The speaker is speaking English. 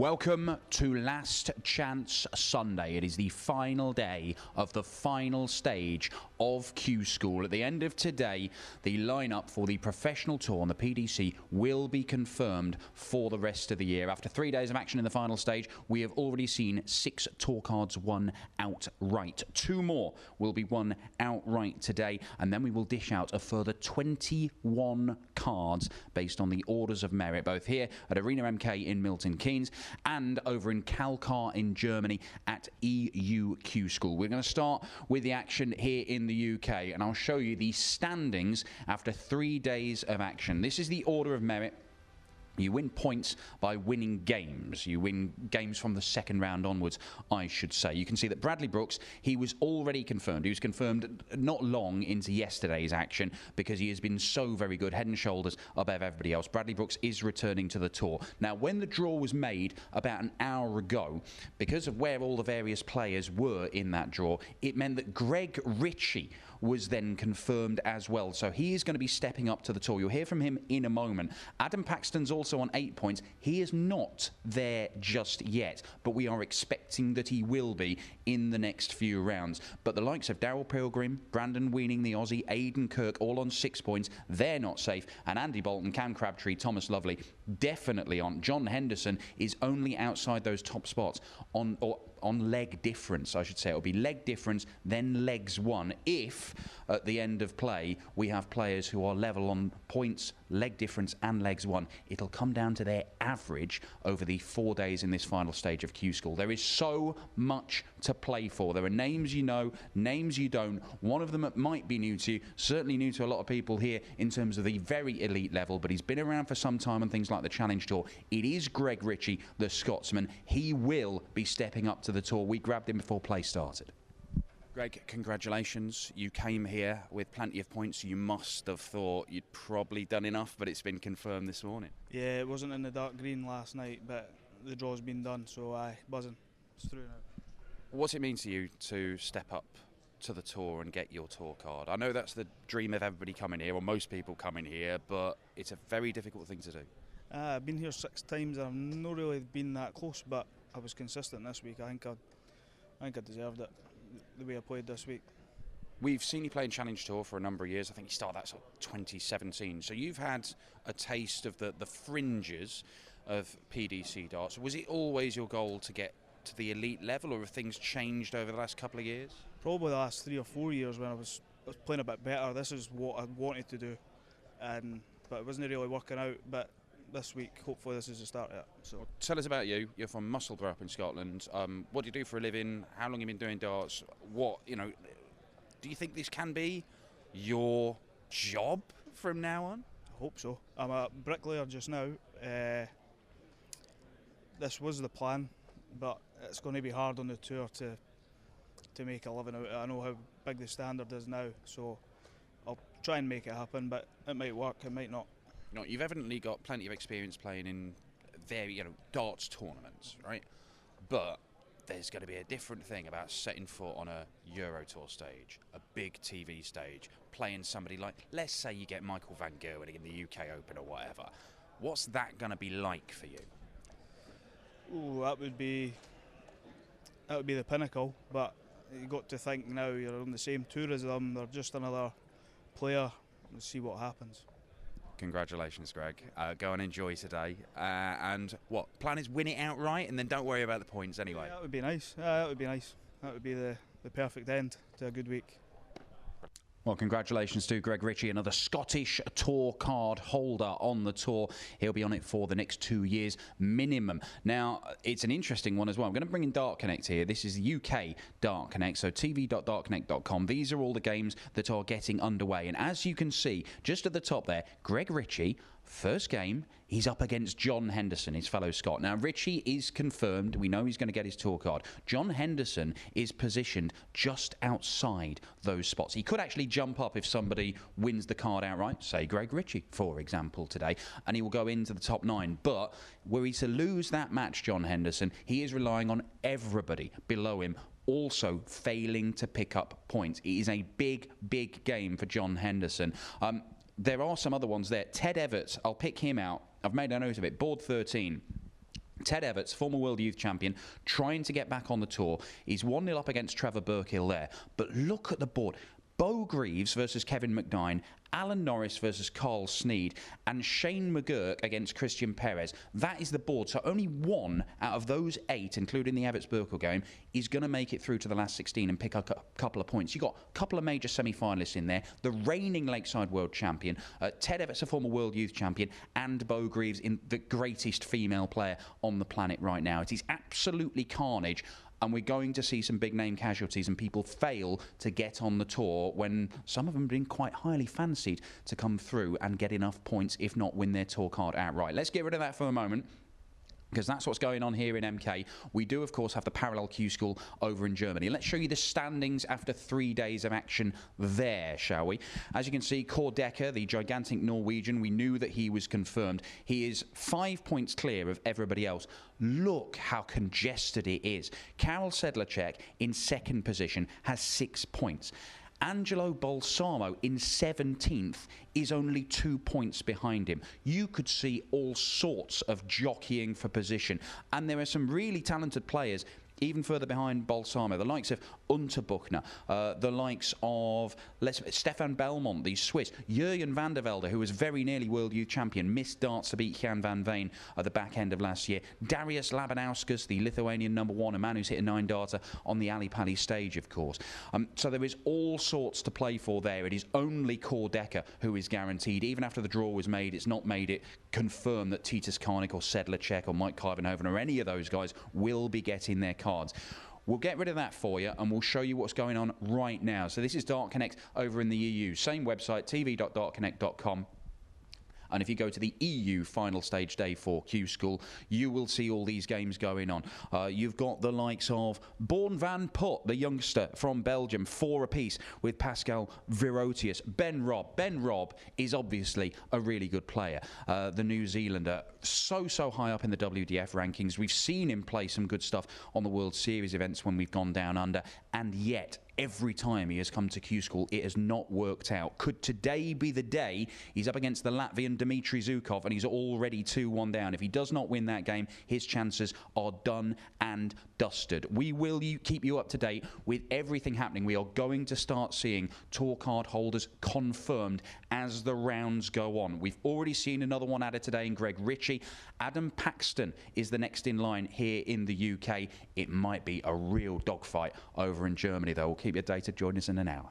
Welcome to Last Chance Sunday. It is the final day of the final stage of Q School. At the end of today, the lineup for the professional tour on the PDC will be confirmed for the rest of the year. After 3 days of action in the final stage, we have already seen 6 tour cards won outright. 2 more will be won outright today, and then we will dish out a further 21 cards based on the orders of merit, both here at Arena MK in Milton Keynes and over in Kalkar in Germany at EU Q School. We're going to start with the action here in the UK, and I'll show you the standings after 3 days of action. This is the order of merit. You win points by winning games. You win games from the second round onwards, I should say. You can see that Bradley Brooks, he was already confirmed. He was confirmed not long into yesterday's action because he has been so very good, head and shoulders above everybody else. Bradley Brooks is returning to the tour. Now, when the draw was made about an hour ago, because of where all the various players were in that draw, it meant that Greg Ritchie was then confirmed as well. So he is going to be stepping up to the tour. You'll hear from him in a moment. Adam Paxton's also on 8 points. He is not there just yet, but we are expecting that he will be in the next few rounds. But the likes of Daryl Pilgrim, Brandon Weaning, the Aussie, Aidan Kirk, all on 6 points. They're not safe. And Andy Bolton, Cam Crabtree, Thomas Lovely, definitely on. John Henderson is only outside those top spots on leg difference, I should say. It'll be leg difference, then legs won. If at the end of play we have players who are level on points, leg difference and legs won, it'll come down to their average over the 4 days in this final stage of Q School. There is so much to play for. There are names you know, names you don't. One of them might be new to you, certainly new to a lot of people here in terms of the very elite level, but he's been around for some time on things like the Challenge Tour. It is Greg Ritchie, the Scotsman. He will be stepping up to the tour. We grabbed him before play started. Greg, congratulations. You came here with plenty of points. You must have thought you'd probably done enough, but it's been confirmed this morning. Yeah, it wasn't in the dark green last night, but the draw's been done, so buzzing. It's through now. What's it mean to you to step up to the tour and get your tour card? I know that's the dream of everybody coming here, or most people coming here, but it's a very difficult thing to do. I've been here 6 times and I've not really been that close, but I was consistent this week. I think I deserved it, the way I played this week. We've seen you play in Challenge Tour for a number of years. I think you started that sort of 2017. So you've had a taste of the fringes of PDC darts. Was it always your goal to get to the elite level, or have things changed over the last couple of years? Probably the last 3 or 4 years when I was playing a bit better. This is what I wanted to do, but it wasn't really working out. But this week, hopefully this is the start of it. So. Well, tell us about you. You're from Musselburgh up in Scotland. What do you do for a living? How long have you been doing darts? Do you think this can be your job from now on? I hope so. I'm a bricklayer just now. This was the plan, but it's going to be hard on the tour to make a living out of it. I know how big the standard is now, so I'll try and make it happen, but it might work, it might not. No, you've evidently got plenty of experience playing in darts tournaments, right? But there's going to be a different thing about setting foot on a Euro Tour stage, a big TV stage, playing somebody like, let's say you get Michael van Gerwen in the UK Open or whatever. What's that going to be like for you? Ooh, that would be the pinnacle, but you got to think now you're on the same tour as them. They're just another player. Let's see what happens. Congratulations, Greg. Go and enjoy today. And what plan is win it outright, and then don't worry about the points anyway. Yeah, that would be nice. That would be nice. That would be the perfect end to a good week. Well, congratulations to Greg Ritchie, another Scottish tour card holder on the tour. He'll be on it for the next 2 years minimum. Now, it's an interesting one as well. I'm going to bring in Dart Connect here. This is UK Dart Connect, so tv.dartconnect.com. These are all the games that are getting underway. And as you can see, just at the top there, Greg Ritchie, first game, he's up against John Henderson, his fellow Scot. Now, Ritchie is confirmed. We know he's going to get his tour card. John Henderson is positioned just outside those spots. He could actually jump up if somebody wins the card outright, say Greg Ritchie, for example, today, and he will go into the top 9. But were he to lose that match, John Henderson, he is relying on everybody below him also failing to pick up points. It is a big, big game for John Henderson. There are some other ones there. Ted Everts, I'll pick him out. I've made a note of it. Board 13. Ted Everts, former World Youth Champion, trying to get back on the tour. He's 1-0 up against Trevor Burkill there. But look at the board. Beau Greaves versus Kevin McDine, Alan Norris versus Carl Sneed, and Shane McGurk against Christian Perez. That is the board. So only one out of those 8, including the Everts-Burkill game, is going to make it through to the last 16 and pick up a couple of points. You've got a couple of major semi-finalists in there. The reigning Lakeside World Champion, Ted Everts, a former World Youth Champion, and Beau Greaves, the greatest female player on the planet right now. It is absolutely carnage. And we're going to see some big-name casualties and people fail to get on the tour when some of them have been quite highly fancied to come through and get enough points, if not win their tour card outright. Let's get rid of that for a moment, because that's what's going on here in MK. We do, of course, have the parallel Q School over in Germany. Let's show you the standings after 3 days of action there, shall we? As you can see, Kåre Dekker, the gigantic Norwegian, we knew that he was confirmed. He is 5 points clear of everybody else. Look how congested it is. Karel Sedlacek in 2nd position has 6 points. Angelo Balsamo in 17th is only 2 points behind him. You could see all sorts of jockeying for position. And there are some really talented players even further behind Balsamo, the likes of Unterbuchner, the likes of Stefan Belmont, the Swiss, Jurjen van der Velde, who was very nearly World Youth Champion, missed darts to beat Jan van Veen at the back end of last year. Darius Labanauskas, the Lithuanian #1, a man who's hit a 9-darter on the Ali Pali stage, of course. So there is all sorts to play for there. It is only Kåre Dekker who is guaranteed. Even after the draw was made, it's not made it confirmed that Titus Karnik or Sedlacek or Mike Kuyvenhoven or any of those guys will be getting their cards. We'll get rid of that for you and we'll show you what's going on right now. So this is Dart Connect over in the EU. Same website, tv.dartconnect.com. And if you go to the EU final stage day for Q School, you will see all these games going on. You've got the likes of Born van Put, the youngster from Belgium, 4 apiece with Pascal Virotius. Ben Robb is obviously a really good player. The New Zealander, so high up in the WDF rankings. We've seen him play some good stuff on the World Series events when we've gone down under, and yet every time he has come to Q School, it has not worked out. Could today be the day? He's up against the Latvian Dmitry Zukov, and he's already 2-1 down. If he does not win that game, his chances are done and dusted. We will keep you up to date with everything happening. We are going to start seeing tour card holders confirmed as the rounds go on. We've already seen another one added today in Greg Ritchie. Adam Paxton is the next in line here in the UK. It might be a real dogfight over in Germany, though. We'll keep you updated. Join us in an hour.